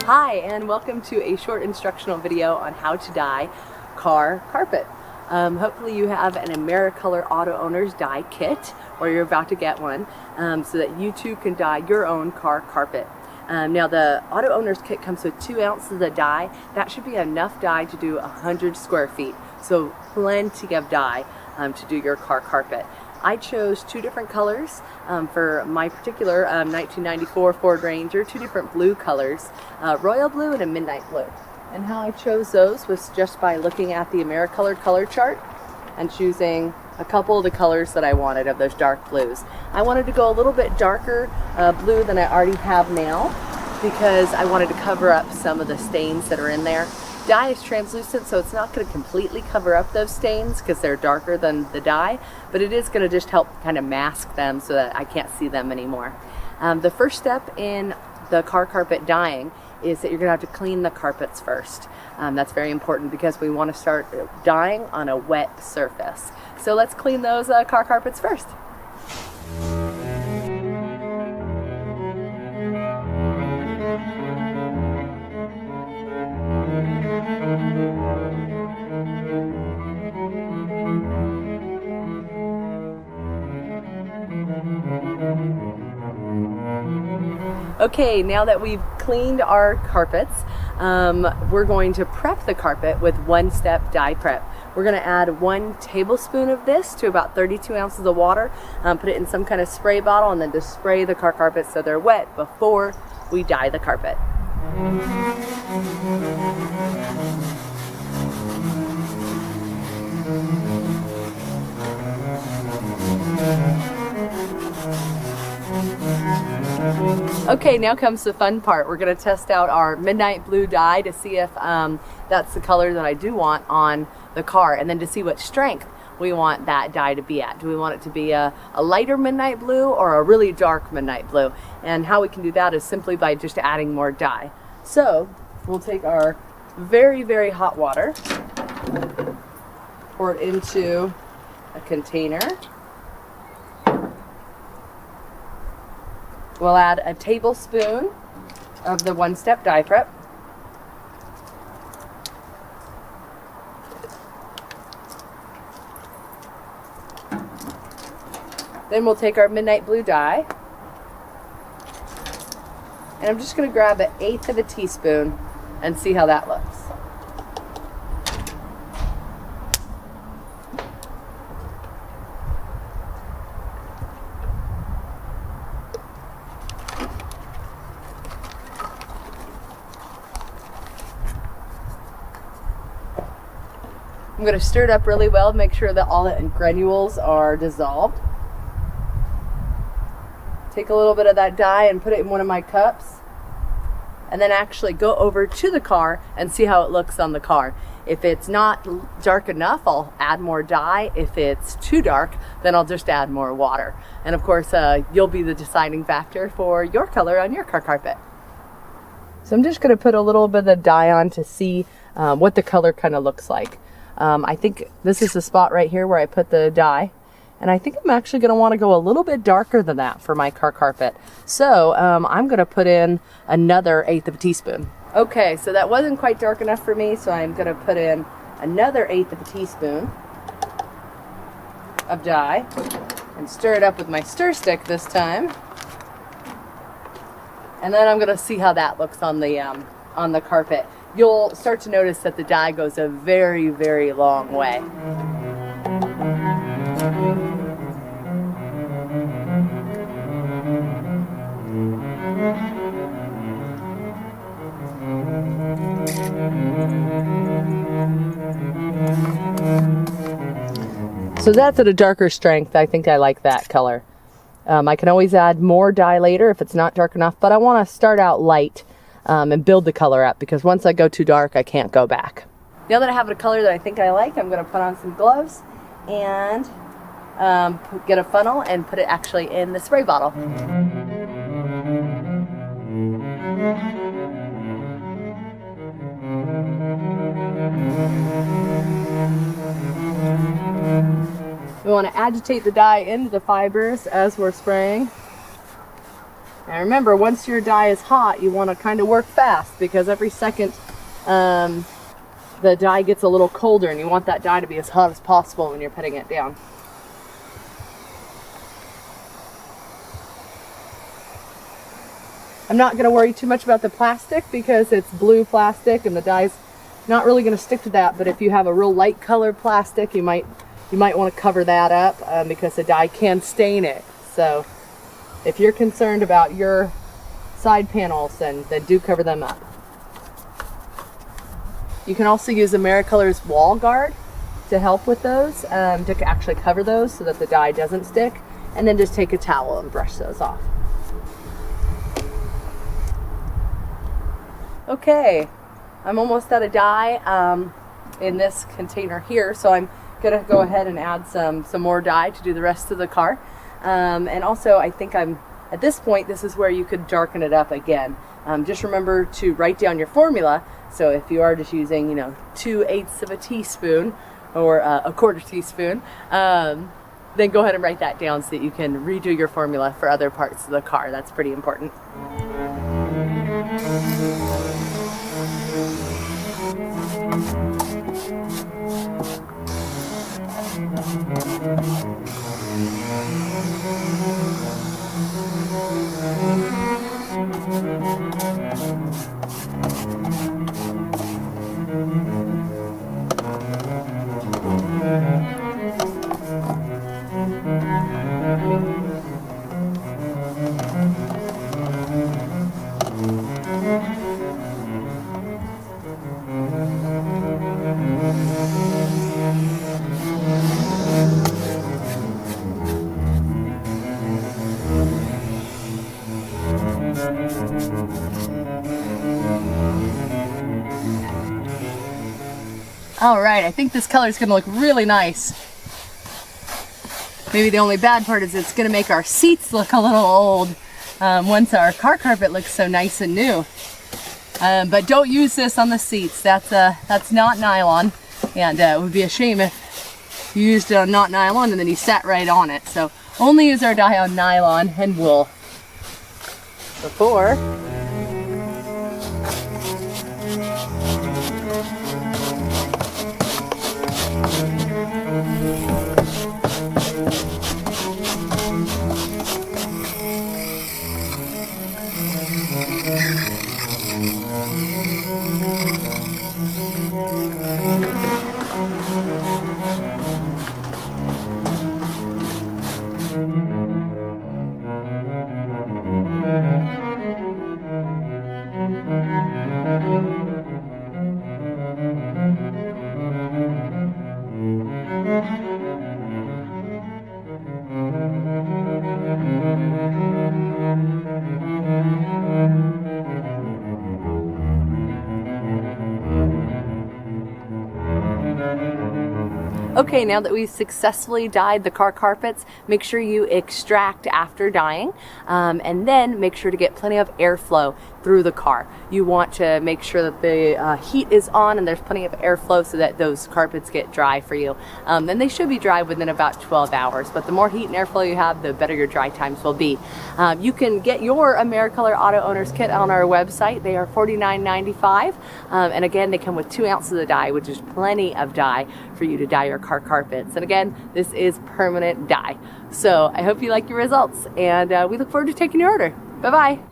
Hi, and welcome to a short instructional video on how to dye car carpet. Hopefully you have an AmeriColor Auto Owners dye kit, or you're about to get one, so that you too can dye your own car carpet. Now the Auto Owners kit comes with 2 ounces of dye. That should be enough dye to do 100 square feet, so plenty of dye to do your car carpet. I chose 2 different colors for my particular 1994 Ford Ranger, 2 different blue colors, royal blue and a midnight blue. And how I chose those was just by looking at the AmeriColor color chart and choosing a couple of the colors that I wanted of those dark blues. I wanted to go a little bit darker blue than I already have now because I wanted to cover up some of the stains that are in there. Dye is translucent, so it's not going to completely cover up those stains because they're darker than the dye, but it is going to just help kind of mask them so that I can't see them anymore. The first step in the car carpet dyeing is that you're going to have to clean the carpets first. That's very important because we want to start dyeing on a wet surface. So let's clean those car carpets first. Okay, now that we've cleaned our carpets, we're going to prep the carpet with one-step dye prep. We're going to add 1 tablespoon of this to about 32 ounces of water, put it in some kind of spray bottle, and then just spray the car carpets so they're wet before we dye the carpet. Okay, now comes the fun part. We're going to test out our midnight blue dye to see if that's the color that I do want on the car, and then to see what strength we want that dye to be at. Do we want it to be a lighter midnight blue or a really dark midnight blue? And how we can do that is simply by just adding more dye. So we'll take our very, very hot water, pour it into a container. We'll add a tablespoon of the one-step dye prep. Then we'll take our midnight blue dye, and I'm just going to grab 1/8 of a teaspoon and see how that looks. I'm going to stir it up really well, make sure that all the granules are dissolved. Take a little bit of that dye and put it in one of my cups, and then actually go over to the car and see how it looks on the car. If it's not dark enough, I'll add more dye. If it's too dark, then I'll just add more water. And of course, you'll be the deciding factor for your color on your car carpet. So I'm just going to put a little bit of the dye on to see what the color kind of looks like. I think this is the spot right here where I put the dye, and I think I'm actually going to want to go a little bit darker than that for my car carpet. So I'm going to put in another 1/8 of a teaspoon. Okay, so that wasn't quite dark enough for me, so I'm going to put in another 1/8 of a teaspoon of dye and stir it up with my stir stick this time. And then I'm going to see how that looks on the carpet. You'll start to notice that the dye goes a very, very long way. So that's at a darker strength. I think I like that color. I can always add more dye later if it's not dark enough, but I want to start out light and build the color up, because once I go too dark, I can't go back. Now that I have a color that I think I like, I'm going to put on some gloves and get a funnel and put it actually in the spray bottle. We want to agitate the dye into the fibers as we're spraying. And remember, once your dye is hot, you want to kind of work fast, because every second the dye gets a little colder, and you want that dye to be as hot as possible when you're putting it down. I'm not going to worry too much about the plastic because it's blue plastic and the dye's not really going to stick to that, but if you have a real light colored plastic, you might want to cover that up because the dye can stain it. So if you're concerned about your side panels, then do cover them up. You can also use Americolor's wall guard to help with those, to actually cover those so that the dye doesn't stick, and then just take a towel and brush those off. Okay, I'm almost out of dye in this container here, so I'm gonna go ahead and add some more dye to do the rest of the car. And also, I think at this point, this is where you could darken it up again. Just remember to write down your formula. So if you are just using, 2/8 of a teaspoon or a 1/4 teaspoon, then go ahead and write that down so that you can redo your formula for other parts of the car. That's pretty important. All right, I think this color is going to look really nice. Maybe the only bad part is it's going to make our seats look a little old once our car carpet looks so nice and new. But don't use this on the seats. That's not nylon, and it would be a shame if you used it on not nylon and then you sat right on it. So only use our dye on nylon and wool. Before. Okay, now that we've successfully dyed the car carpets, make sure you extract after dyeing, and then make sure to get plenty of airflow through the car. You want to make sure that the heat is on and there's plenty of airflow so that those carpets get dry for you. And they should be dry within about 12 hours, but the more heat and airflow you have, the better your dry times will be. You can get your Americolor Auto Owners Kit on our website. They are $49.95, and again, they come with 2 ounces of dye, which is plenty of dye for you to dye your car carpets. And again, this is permanent dye. So I hope you like your results, and we look forward to taking your order. Bye-bye.